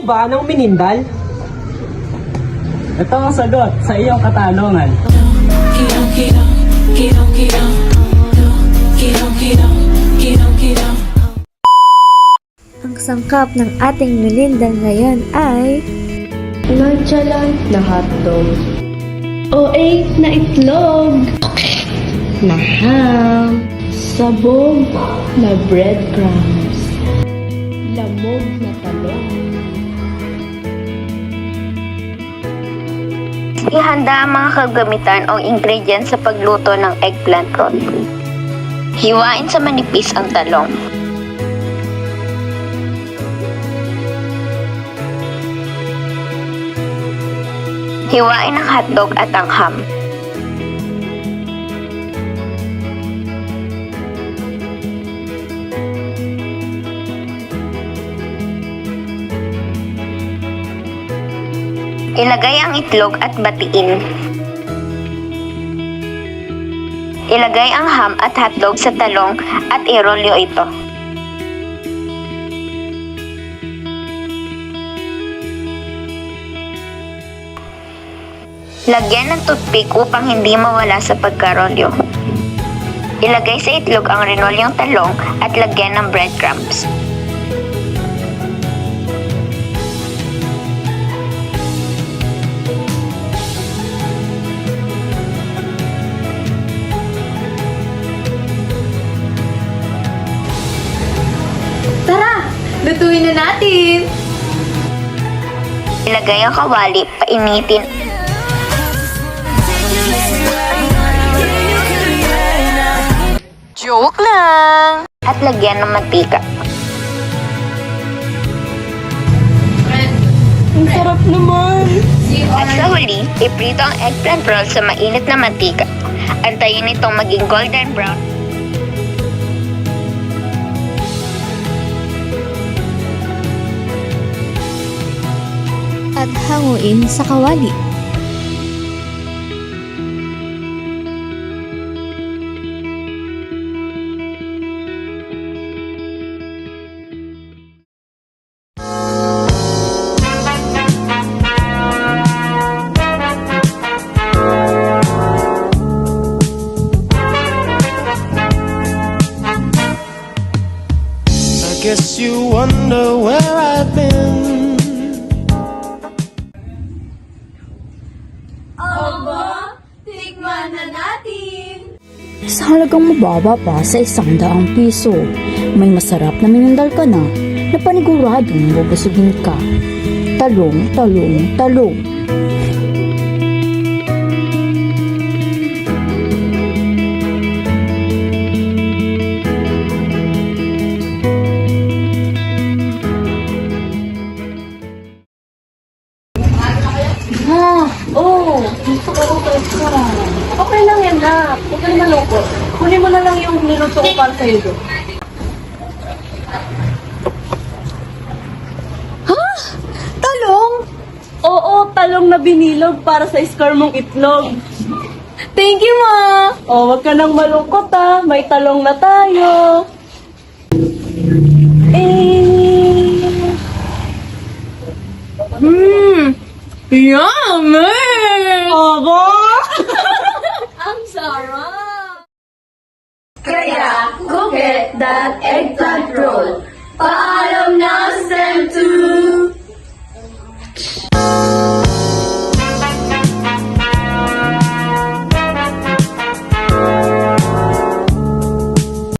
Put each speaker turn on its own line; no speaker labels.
Ba ng minindal?
Ito ang sagot sa iyong katanungan.
Ang sangkap ng ating melinda ngayon ay
Nonchalant na hotdog. OA na itlog. Na ham. Sabog na breadcrumbs. Lamog na talong.
Ihanda ang mga kagamitan o ingredients sa pagluto ng eggplant roll. Hiwain sa manipis ang talong. Hiwain ang hotdog at ang ham. Ilagay ang itlog at batiin. Ilagay ang ham at hotdog sa talong at irolyo ito. Lagyan ng toothpick upang hindi mawala sa pagkarolyo. Ilagay sa itlog ang rinolyong talong at lagyan ng breadcrumbs.
Tara! Lutuin na natin!
Ilagay ang kawali, painitin.
joke lang!
At lagyan ng mantika.
Ang sarap naman!
At sa huli, iprito ang eggplant roll sa mainit na mantika. Antayin itong maging golden brown.
At hanguin sa kawali.
Guess you wonder where I've been.
Sa halagang mababa pa sa 100 piso, may masarap na minundal ka na na paniguradong bubusugin ka. Talong, talong, talong.
Okay lang yan, ha? Huwag ka na malungkot. Kunin mo na lang yung niluto ko para sa'yo doon.
Talong!
Oo, talong na binilog para sa scar mong itlog. Thank you, Ma! Oh, wag ka nang malungkot, ha? May talong na tayo. Yummy! Aba! Ang sarap! Kaya, go get that eggplant roll. Paalam na, STEM 2!